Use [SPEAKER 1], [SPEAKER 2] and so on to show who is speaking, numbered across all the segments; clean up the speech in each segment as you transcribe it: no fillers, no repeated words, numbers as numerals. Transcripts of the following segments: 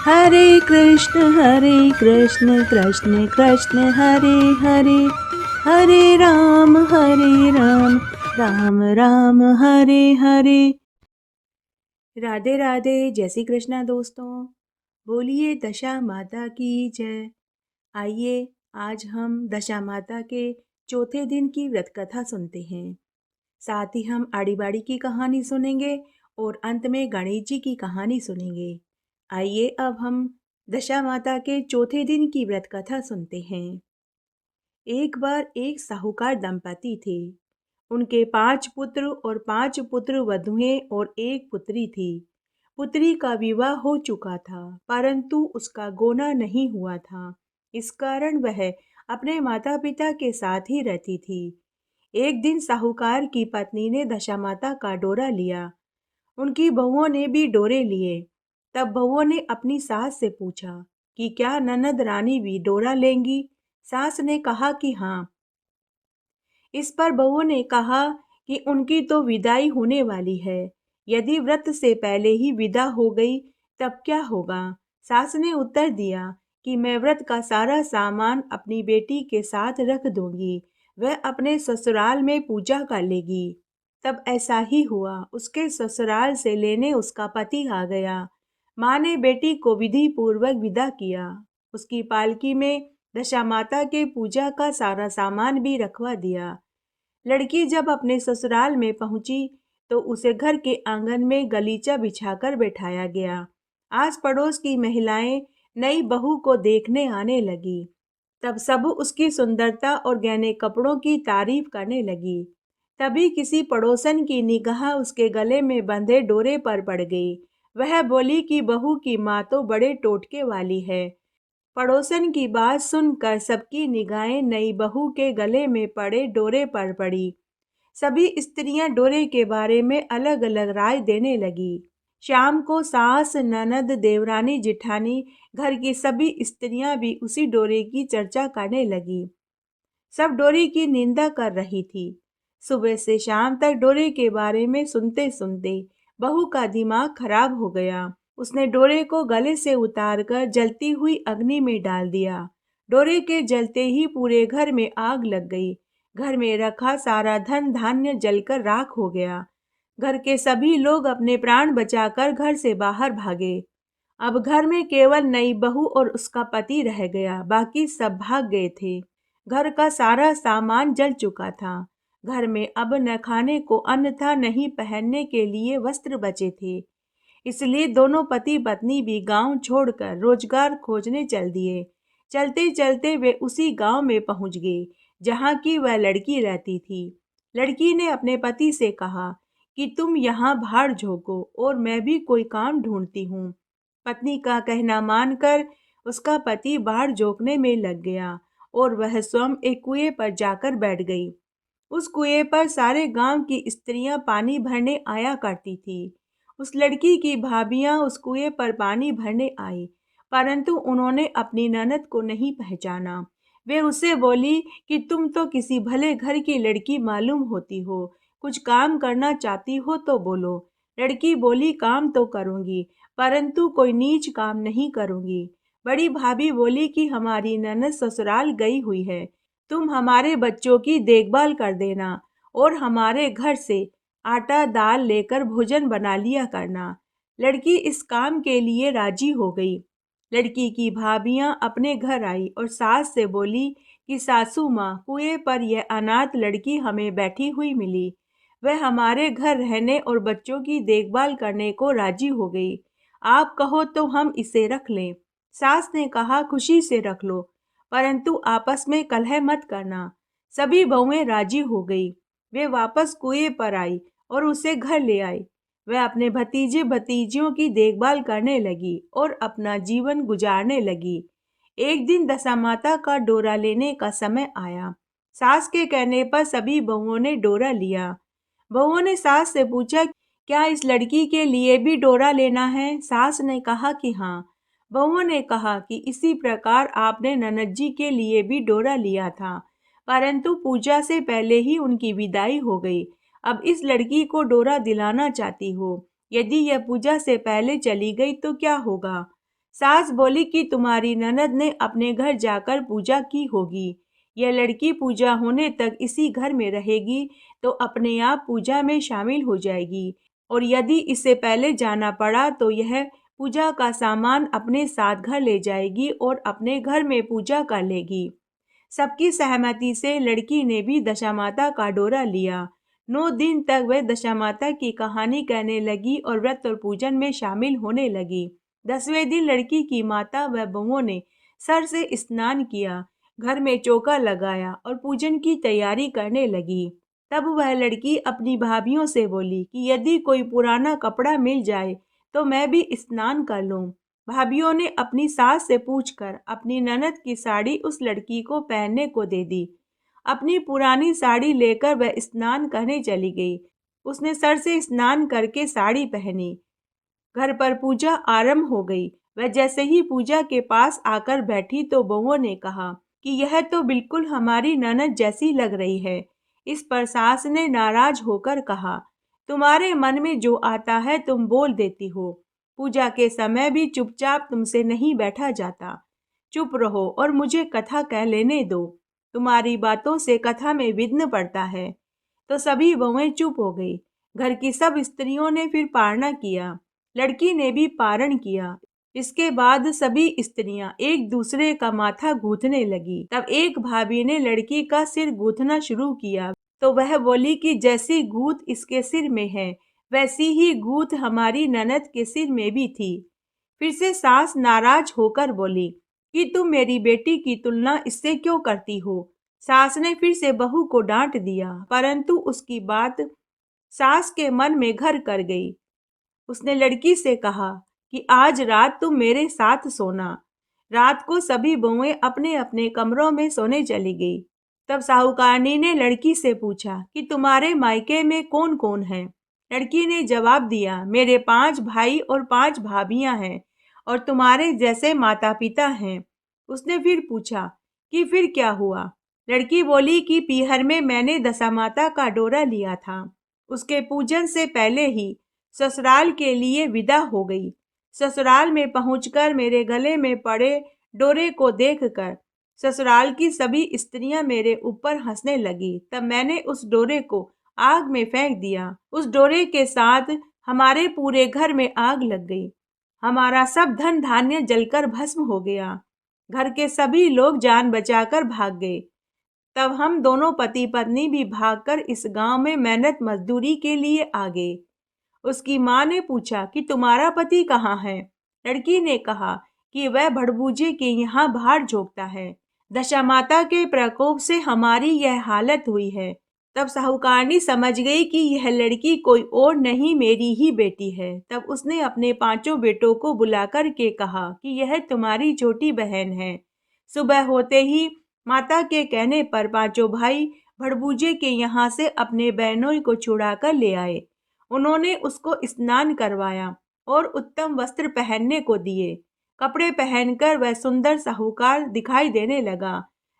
[SPEAKER 1] हरे कृष्ण कृष्ण कृष्ण हरे हरे, हरे राम राम राम हरे हरे। राधे राधे, जय श्री कृष्णा दोस्तों। बोलिए दशा माता की जय। आइए आज हम दशा माता के चौथे दिन की व्रत कथा सुनते हैं। साथ ही हम आड़ी बाड़ी की कहानी सुनेंगे और अंत में गणेश जी की कहानी सुनेंगे। आइए अब हम दशा माता के चौथे दिन की व्रत कथा सुनते हैं। एक बार एक साहूकार दंपति थे। उनके 5 पुत्र और 5 पुत्र वधुएं और एक पुत्री थी। पुत्री का विवाह हो चुका था, परंतु उसका गोना नहीं हुआ था। इस कारण वह अपने माता पिता के साथ ही रहती थी। एक दिन साहूकार की पत्नी ने दशा माता का डोरा लिया। उनकी बहुओं ने भी डोरे लिए। तब बहुओं ने अपनी सास से पूछा कि क्या ननद रानी भी डोरा लेंगी। सास ने कहा कि हाँ। इस पर बहुओं ने कहा कि उनकी तो विदाई होने वाली है। यदि व्रत से पहले ही विदा हो गई तब क्या होगा। सास ने उत्तर दिया कि मैं व्रत का सारा सामान अपनी बेटी के साथ रख दूंगी, वह अपने ससुराल में पूजा कर लेगी। तब ऐसा ही हुआ। उसके ससुराल से लेने उसका पति आ गया। माँ ने बेटी को विधि पूर्वक विदा किया। उसकी पालकी में दशा माता के पूजा का सारा सामान भी रखवा दिया। लड़की जब अपने ससुराल में पहुंची तो उसे घर के आंगन में गलीचा बिछाकर बैठाया गया। आस पड़ोस की महिलाएं नई बहू को देखने आने लगी। तब सब उसकी सुंदरता और गहने कपड़ों की तारीफ करने लगी। तभी किसी पड़ोसन की निगाह उसके गले में बंधे डोरे पर पड़ गई। वह बोली कि बहू की माँ तो बड़े टोटके वाली है। पड़ोसन की बात सुनकर सबकी निगाहें नई बहू के गले में पड़े डोरे पर पड़ी। सभी स्त्रियां डोरे के बारे में अलग अलग राय देने लगी। शाम को सास, ननद, देवरानी, जिठानी, घर की सभी स्त्रियां भी उसी डोरे की चर्चा करने लगी। सब डोरे की निंदा कर रही थी। सुबह से शाम तक डोरे के बारे में सुनते सुनते बहू का दिमाग खराब हो गया। उसने डोरे को गले से उतारकर जलती हुई अग्नि में डाल दिया। डोरे के जलते ही पूरे घर में आग लग गई। घर में रखा सारा धन धान्य जलकर राख हो गया। घर के सभी लोग अपने प्राण बचाकर घर से बाहर भागे। अब घर में केवल नई बहू और उसका पति रह गया, बाकी सब भाग गए थे। घर का सारा सामान जल चुका था। घर में अब न खाने को अन्न था, न ही पहनने के लिए वस्त्र बचे थे। इसलिए दोनों पति पत्नी भी गांव छोड़कर रोजगार खोजने चल दिए। चलते चलते वे उसी गांव में पहुंच गए जहां की वह लड़की रहती थी। लड़की ने अपने पति से कहा कि तुम यहाँ भाड़ झोंको और मैं भी कोई काम ढूंढती हूँ। पत्नी का कहना मानकर उसका पति बाढ़ जोकने में लग गया और वह स्वयं एक कुएं पर जाकर बैठ गई। उस कुएं पर सारे गांव की स्त्रियां पानी भरने आया करती थी। उस लड़की की भाभियां उस कुएं पर पानी भरने आई, परंतु उन्होंने अपनी ननद को नहीं पहचाना। वे उससे बोली कि तुम तो किसी भले घर की लड़की मालूम होती हो, कुछ काम करना चाहती हो तो बोलो। लड़की बोली काम तो करूंगी, परंतु कोई नीच काम नहीं करूंगी। बड़ी भाभी बोली कि हमारी ननद ससुराल गई हुई है, तुम हमारे बच्चों की देखभाल कर देना और हमारे घर से आटा दाल लेकर भोजन बना लिया करना। लड़की इस काम के लिए राजी हो गई। लड़की की भाभियां अपने घर आई और सास से बोली कि सासू माँ, कुएं पर यह अनाथ लड़की हमें बैठी हुई मिली। वह हमारे घर रहने और बच्चों की देखभाल करने को राजी हो गई। आप कहो तो हम इसे रख लें। सास ने कहा खुशी से रख लो, परंतु आपस में कलह मत करना। सभी बहुएं राजी हो गई। वे वापस कुएं पर आई और उसे घर ले आई। वह अपने भतीजे भतीजियों की देखभाल करने लगी और अपना जीवन गुजारने लगी। एक दिन दशा माता का डोरा लेने का समय आया। सास के कहने पर सभी बहुओं ने डोरा लिया। बहुओं ने सास से पूछा, क्या इस लड़की के लिए भी डोरा लेना है? सास ने कहा कि हाँ। बहुओं ने कहा कि इसी प्रकार आपने ननद जी के लिए भी डोरा लिया था, परंतु पूजा से पहले ही उनकी विदाई हो गई। अब इस लड़की को डोरा दिलाना चाहती हो। यदि यह पूजा से पहले चली गई तो क्या होगा? सास बोली कि तुम्हारी ननद ने अपने घर जाकर पूजा की होगी। यह लड़की पूजा होने तक इसी घर में रहेगी तो अपने आप पूजा में शामिल हो जाएगी, और यदि इससे पहले जाना पड़ा तो यह पूजा का सामान अपने साथ घर ले जाएगी और अपने घर में पूजा कर लेगी। सबकी सहमति से लड़की ने भी दशामाता का डोरा लिया। 9 दिन तक वह दशामाता की कहानी कहने लगी और व्रत और पूजन में शामिल होने लगी। 10वें दिन लड़की की माता व बहुओं ने सर से स्नान किया, घर में चौका लगाया और पूजन की तैयारी करने लगी। तब वह लड़की अपनी भाभियों से बोली कि यदि कोई पुराना कपड़ा मिल जाए तो मैं भी स्नान कर लूं। भाभीियों ने अपनी सास से पूछकर अपनी ननद की साड़ी उस लड़की को पहनने को दे दी। अपनी पुरानी साड़ी लेकर वह स्नान करने चली गई। उसने सर से स्नान करके साड़ी पहनी। घर पर पूजा आरंभ हो गई। वह जैसे ही पूजा के पास आकर बैठी तो बहुओं ने कहा कि यह तो बिल्कुल हमारी ननद जैसी लग रही है। इस पर सास ने नाराज होकर कहा, तुम्हारे मन में जो आता है तुम बोल देती हो। पूजा के समय भी चुपचाप तुमसे नहीं बैठा जाता। चुप रहो और मुझे कथा कह लेने दो। तुम्हारी बातों से कथा में विघ्न पड़ता है। तो सभी बहुएं चुप हो गई। घर की सब स्त्रियों ने फिर पारणा किया। लड़की ने भी पारण किया। इसके बाद सभी स्त्रियां एक दूसरे का माथा गूंथने लगी। तब एक भाभी ने लड़की का सिर गूंथना शुरू किया तो वह बोली कि जैसी गूंथ इसके सिर में है वैसी ही गूंथ हमारी ननद के सिर में भी थी। फिर से सास नाराज होकर बोली कि तुम मेरी बेटी की तुलना इससे क्यों करती हो। सास ने फिर से बहू को डांट दिया, परंतु उसकी बात सास के मन में घर कर गई। उसने लड़की से कहा कि आज रात तुम मेरे साथ सोना। रात को सभी बहुएं अपने अपने कमरों में सोने चली गई। तब साहूकारनी ने लड़की से पूछा कि तुम्हारे मायके में कौन कौन है। लड़की ने जवाब दिया, मेरे 5 भाई और 5 भाभियां हैं और तुम्हारे जैसे माता पिता हैं। उसने फिर पूछा कि फिर क्या हुआ। लड़की बोली कि पीहर में मैंने दशामाता का डोरा लिया था। उसके पूजन से पहले ही ससुराल के लिए विदा हो गई। ससुराल में पहुंचकर मेरे गले में पड़े डोरे को देखकर ससुराल की सभी स्त्रियां मेरे ऊपर हंसने लगी। तब मैंने उस डोरे को आग में फेंक दिया। उस डोरे के साथ हमारे पूरे घर में आग लग गई। हमारा सब धन धान्य जलकर भस्म हो गया। घर के सभी लोग जान बचाकर भाग गए। तब हम दोनों पति पत्नी भी भागकर इस गांव में मेहनत मजदूरी के लिए आ गए। उसकी माँ ने पूछा कि तुम्हारा पति कहाँ है। लड़की ने कहा कि वह भड़बूजे के यहाँ बाहर झोंकता है। दशामाता के प्रकोप से हमारी यह हालत हुई है। तब साहूकारनी समझ गई कि यह लड़की कोई और नहीं मेरी ही बेटी है। तब उसने अपने 5 बेटों को बुलाकर के कहा कि यह तुम्हारी छोटी बहन है। सुबह होते ही माता के कहने पर 5 भाई भड़बूजे के यहाँ से अपने बहनों को छुड़ा कर ले आए। उन्होंने उसको स्नान करवाया और उत्तम वस्त्र पहनने को दिए। कपड़े पहनकर वह सुंदर साहूकार दिखाई देने लगा।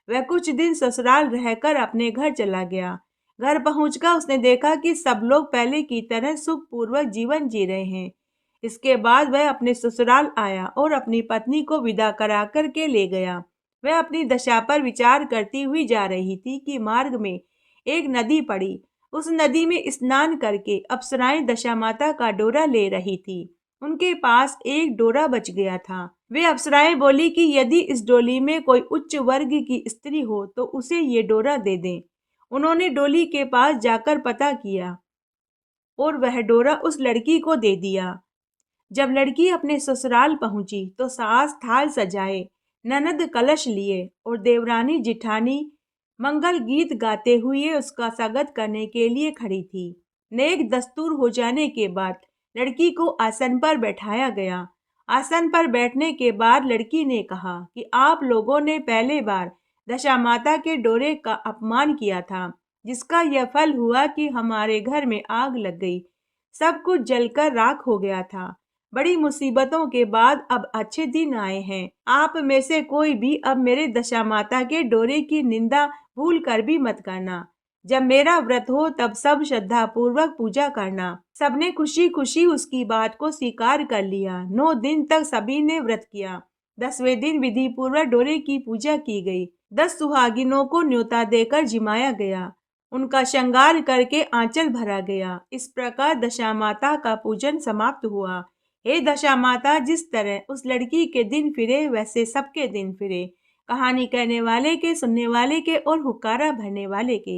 [SPEAKER 1] वह कुछ दिन ससुराल रहकर अपने घर चला गया। घर पहुंचकर उसने देखा कि सब लोग पहले की तरह सुखपूर्वक जीवन जी रहे हैं। इसके बाद वह अपने ससुराल आया और अपनी पत्नी को विदा करा कर के ले गया। वह अपनी दशा पर विचार करती हुई जा रही थी कि मार्ग में एक नदी पड़ी। उस नदी में स्नान करके अप्सराएं दशामाता का डोरा ले रही थी। उनके पास एक डोरा बच गया था। वे अप्सराएं बोली कि यदि इस डोली में कोई उच्च वर्ग की स्त्री हो तो उसे ये डोरा दे दें। उन्होंने डोली के पास जाकर पता किया और वह डोरा उस लड़की को दे दिया। जब लड़की अपने ससुराल पहुंची तो सास थाल सजाए, ननद कलश लिए और देवरानी जिठानी मंगल गीत गाते हुए उसका स्वागत करने के लिए खड़ी थी। नेक दस्तूर हो जाने के बाद लड़की को आसन पर बैठाया गया। आसन पर बैठने के बाद लड़की ने कहा कि आप लोगों ने पहले बार दशामाता के डोरे का अपमान किया था, जिसका यह फल हुआ कि हमारे घर में आग लग गई। सब कुछ जलकर राख हो गया था। बड़ी मुसीबतों के बाद अब अच्छे दिन आए हैं। आप में से कोई भी अब मेरे दशामाता के डोरे की निंदा भूल कर भी मत करना। जब मेरा व्रत हो तब सब श्रद्धा पूर्वक पूजा करना। सबने खुशी खुशी उसकी बात को स्वीकार कर लिया। 9 दिन तक सभी ने व्रत किया। 10वें दिन विधि पूर्वक डोरे की पूजा की गई। 10 सुहागिनों को न्योता देकर जिमाया गया। उनका श्रृंगार करके आंचल भरा गया। इस प्रकार दशा माता का पूजन समाप्त हुआ। हे दशा माता, जिस तरह उस लड़की के दिन फिरे वैसे सबके दिन फिरे। कहानी कहने वाले के, सुनने वाले के और हुक्कारा भरने वाले के।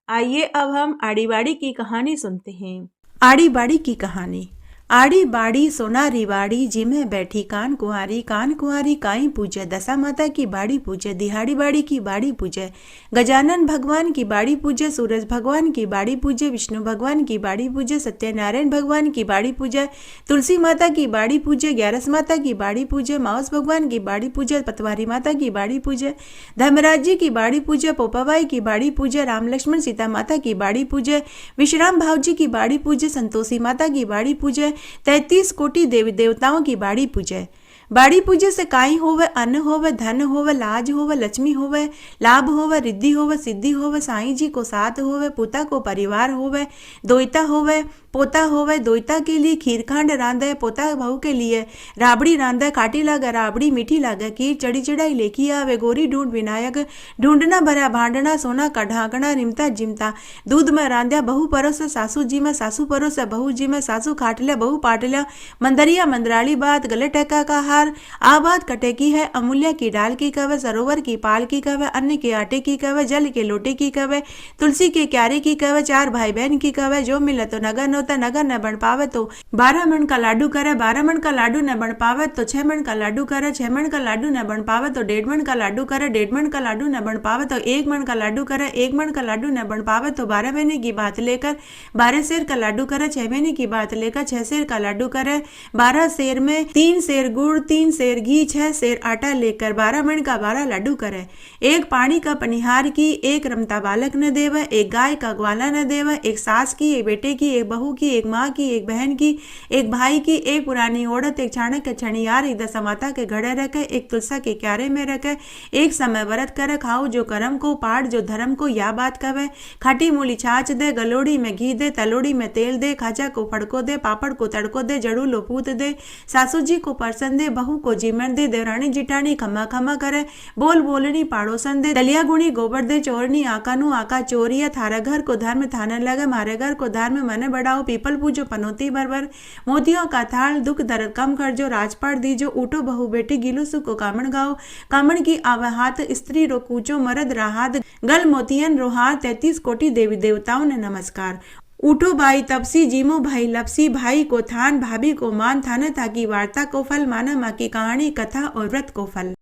[SPEAKER 1] आइए अब हम आड़ी बाड़ी की कहानी सुनते हैं। आड़ी बाड़ी की कहानी। आड़ी बाड़ी सोनारी बाड़ी, जिमे बैठी कान कुंवारी काई पूजे। दशा माता की बाड़ी पूजे, दिहाड़ी बाड़ी की बाड़ी पूजे। गजानन भगवान की बाड़ी पूजे, सूरज भगवान की बाड़ी पूजे, विष्णु भगवान की बाड़ी पूजे, सत्यनारायण भगवान की बाड़ी पूजे, तुलसी माता की बाड़ी पूजे, ग्यारस माता की बाड़ी पूजे, माउस भगवान की बाड़ी पूजे, पतवारी माता की बाड़ी पूजे, धर्मराज जी की बाड़ी पूजे, पोपाबाई की बाड़ी पूजे, राम लक्ष्मण सीता माता की बाड़ी पूजे, विश्राम भाव जी की बाड़ी पूजे, संतोषी माता की बाड़ी पूजे, 33 कोटि देवी देवताओं की बाड़ी पूजे। बाड़ी पूजे से काई होवे, अन्न होवे, धन होवे, लाज होवे, लक्ष्मी होवे, लाभ होवे, रिद्धि होवे, सिद्धि होवे, साईं जी को साथ होवे, पुता को परिवार होवे, दोइता होवे, पोता होवे, दोइता के लिए खीरखंड रांधे, पोता बहू के लिए राबड़ी रांधे, खाटी लागे राबड़ी, मीठी लागे खीर, चढ़ी चढ़ाई लेखी आवे, गोरी ढूंढ विनायक, ढूंढना भरा भांडना, सोना का ढांकना, रिमता जिमता, दूध में रांध्या बहू परोसे सासू जी में, सासू परोसे बहू जी में, सासू खाटले बहू पाटल्या, मंदरिया मंदराली बात, गले टका का हार, आ बात कटे की है, अमूल्य की डाल की कवे, सरोवर की पाल की कवे, अन्न के आटे की कवे, जल के लोटे की कवे, तुलसी के क्यारे की कवे, 4 भाई बहन की कवे, जो मिले तो नगर होता, नगर न बन पावे तो 12 मन का लाडू करे, 12 मन का लाडू न बन पावे तो 6 मन का लाडू करे, 6 मन का लाडू न बन पावे तो 1.5 मन का लाडू करे, 1.5 मन का लाडू न बन पावे तो 1 मन का लाडू करे, 1 मन का लाडू न बन पावे तो 12 महीने की बात लेकर 12 सेर का लाडू करे, 6 महीने की बात लेकर 6 सेर का लाडू करे, 12 सेर में 3 सेर गुड़, 3 सेर घी, 6 सेर आटा लेकर 12 मन का 12 लाडू करे। एक पानी का पनिहार की, एक रमता बालक न देवे, एक गाय का ग्वाला न देवे, एक सास की, एक बेटे की, एक बहू की, एक माँ की, एक बहन की, एक भाई की, एक पुरानी औरत, एक चाणक्य छणियार, एक दशा माता के घड़े रखे, एक तुलसा के क्यारे में रखे, एक समय व्रत करे, खाओ जो कर्म को, पाठ जो धर्म को, या बात कवे, खाटी मूली छाछ दे, गलोड़ी में घी दे, तलोड़ी में तेल दे, खाजा को फड़को दे, पापड़ को तड़को दे, जड़ू लो पूत दे, सासू जी को परसन दे, बहू को जिमन दे, देवरानी जिठानी खमा खमा करे, बोल बोलनी पाड़ोसन दे, दलिया गुणी गोबर दे, चोरनी आका नु आका चोरिया, थारा घर को धर्म थाने लगे, मारे घर को धर्म मन बढ़ाओ, पीपल पूजो पनौती बरबर, मोतियों का थाल, दुख दर्द कम कर जो, राजपाट दीजो, उठो बहू बेटी गिलू सुको कामण गाओ, कामण की आवे हाथ, स्त्री रो कूचो मरद राहात, गल मोतियन रोहार, 33 कोटि देवी देवताओं ने नमस्कार। उठो भाई तपसी, जीमो भाई लपसी, भाई को थान, भाभी को मान, थाने ताकि वार्ता को फल, माना माँ की कहानी, कथा और व्रत को फल।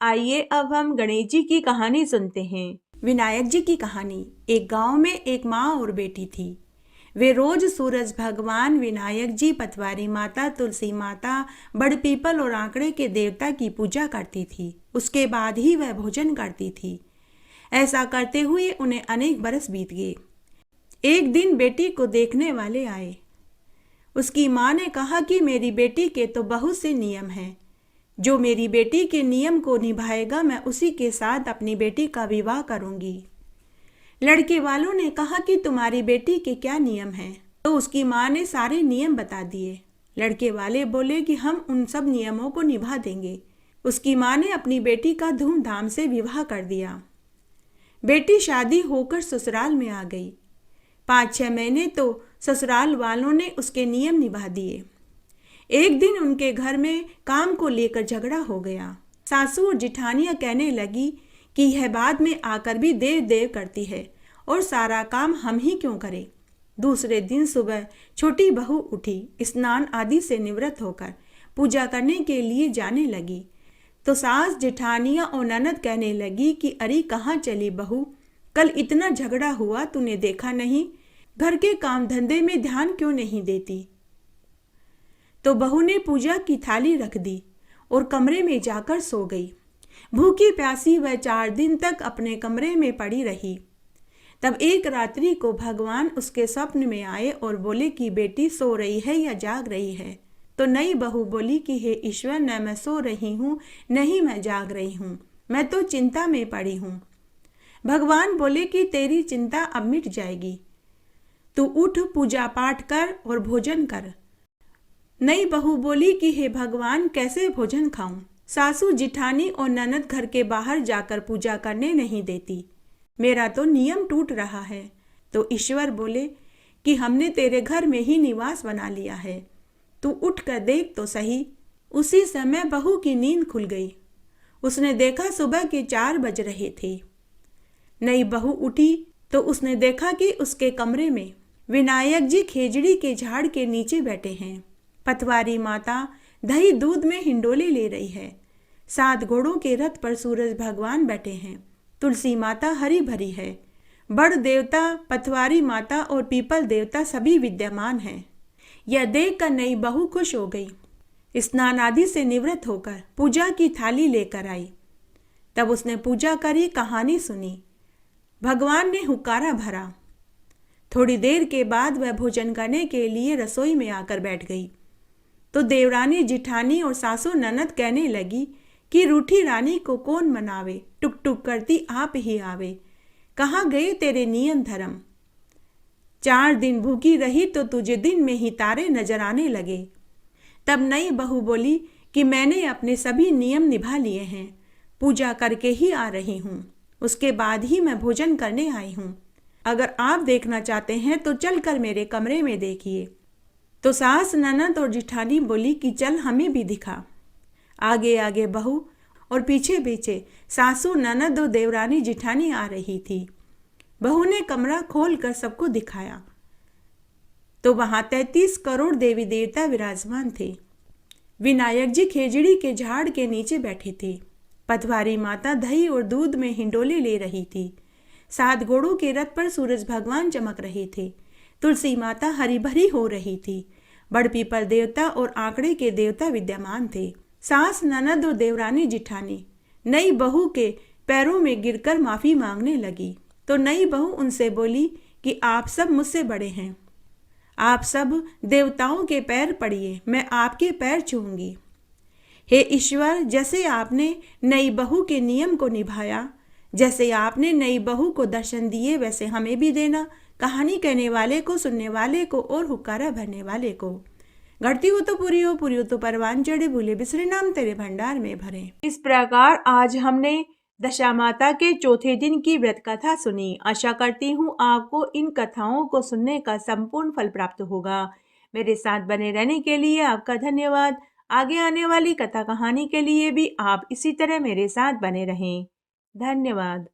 [SPEAKER 1] आइए अब हम गणेश जी की कहानी सुनते हैं। विनायक जी की कहानी। एक गांव में एक माँ और बेटी थी। वे रोज सूरज भगवान, विनायक जी, पतवारी माता, तुलसी माता, बड़ पीपल और आंकड़े के देवता की पूजा करती थी। उसके बाद ही वह भोजन करती थी। ऐसा करते हुए उन्हें अनेक बरस बीत गए। एक दिन बेटी को देखने वाले आए। उसकी माँ ने कहा कि मेरी बेटी के तो बहुत से नियम हैं। जो मेरी बेटी के नियम को निभाएगा मैं उसी के साथ अपनी बेटी का विवाह करूंगी। लड़के वालों ने कहा कि तुम्हारी बेटी के क्या नियम हैं? तो उसकी माँ ने सारे नियम बता दिए। लड़के वाले बोले कि हम उन सब नियमों को निभा देंगे। उसकी माँ ने अपनी बेटी का धूमधाम से विवाह कर दिया। बेटी शादी होकर ससुराल में आ गई। 5-6 महीने तो ससुराल वालों ने उसके नियम निभा दिए। एक दिन उनके घर में काम को लेकर झगड़ा हो गया। सासू और जिठानियां कहने लगी कि यह बाद में आकर भी देव देव करती है और सारा काम हम ही क्यों करें। दूसरे दिन सुबह छोटी बहू उठी, स्नान आदि से निवृत्त होकर पूजा करने के लिए जाने लगी तो सास, जिठानियां और ननद कहने लगी कि अरे कहाँ चली बहू, कल इतना झगड़ा हुआ तूने देखा नहीं, घर के काम धंधे में ध्यान क्यों नहीं देती। तो बहू ने पूजा की थाली रख दी और कमरे में जाकर सो गई। भूखी प्यासी वह 4 दिन तक अपने कमरे में पड़ी रही। तब एक रात्रि को भगवान उसके स्वप्न में आए और बोले कि बेटी सो रही है या जाग रही है। तो नई बहू बोली कि हे ईश्वर, न मैं सो रही हूँ, नहीं मैं जाग रही हूँ, मैं तो चिंता में पड़ी हूँ। भगवान बोले कि तेरी चिंता अब मिट जाएगी, तू उठ, पूजा पाठ कर और भोजन कर। नई बहू बोली कि हे भगवान, कैसे भोजन खाऊं? सासू, जिठानी और ननद घर के बाहर जाकर पूजा करने नहीं देती, मेरा तो नियम टूट रहा है। तो ईश्वर बोले कि हमने तेरे घर में ही निवास बना लिया है, तू उठ कर देख तो सही। उसी समय बहू की नींद खुल गई। उसने देखा सुबह के 4 बज रहे थे। नई बहू उठी तो उसने देखा कि उसके कमरे में विनायक जी खेजड़ी के झाड़ के नीचे बैठे हैं। पतवारी माता दही दूध में हिंडोले ले रही है। 7 घोड़ों के रथ पर सूरज भगवान बैठे हैं। तुलसी माता हरी भरी है। बड़ देवता, पतवारी माता और पीपल देवता सभी विद्यमान हैं। यह देखकर नई बहू खुश हो गई। स्नान आदि से निवृत्त होकर पूजा की थाली लेकर आई। तब उसने पूजा करी, कहानी सुनी। भगवान ने हुक्कारा भरा। थोड़ी देर के बाद वह भोजन करने के लिए रसोई में आकर बैठ गई तो देवरानी, जिठानी और सासू ननद कहने लगी कि रूठी रानी को कौन मनावे, टुक टुक करती आप ही आवे। कहाँ गए तेरे नियम धर्म? 4 दिन भूखी रही तो तुझे दिन में ही तारे नजर आने लगे। तब नई बहू बोली कि मैंने अपने सभी नियम निभा लिए हैं, पूजा करके ही आ रही हूँ, उसके बाद ही मैं भोजन करने आई हूँ। अगर आप देखना चाहते हैं तो चल कर मेरे कमरे में देखिए। तो सास, ननद और जिठानी बोली कि चल, हमें भी दिखा। आगे आगे बहू और पीछे पीछे सासू, ननद और देवरानी, जिठानी आ रही थी। बहू ने कमरा खोलकर सबको दिखाया तो वहां 33 करोड़ देवी देवता विराजमान थे। विनायक जी खेजड़ी के झाड़ के नीचे बैठे थे। पतवारी माता दही और दूध में हिंडोले ले रही थी। 7 घोड़ों के रथ पर सूरज भगवान चमक रहे थे। तुलसी माता हरी भरी हो रही थी। बड़ पीपल देवता और आंकड़े के देवता विद्यमान थे। सास, ननद और देवरानी, जिठानी नई बहू के पैरों में गिरकर माफी मांगने लगी तो नई बहू उनसे बोली कि आप सब मुझसे बड़े हैं, आप सब देवताओं के पैर पड़िए, मैं आपके पैर छूऊंगी। हे ईश्वर, जैसे आपने नई बहू के नियम को निभाया, जैसे आपने नई बहू को दर्शन दिए, वैसे हमें भी देना। कहानी कहने वाले को, सुनने वाले को और हुक्कारा भरने वाले को। घटती हो तो पूरी हो, पूरी हो तो परवान चढ़े, भूले बिसरे नाम तेरे भंडार में भरे। इस प्रकार आज हमने दशा माता के चौथे दिन की व्रत कथा सुनी। आशा करती हूँ आपको इन कथाओं को सुनने का संपूर्ण फल प्राप्त होगा। मेरे साथ बने रहने के लिए आपका धन्यवाद। आगे आने वाली कथा कहानी के लिए भी आप इसी तरह मेरे साथ बने रहें। धन्यवाद।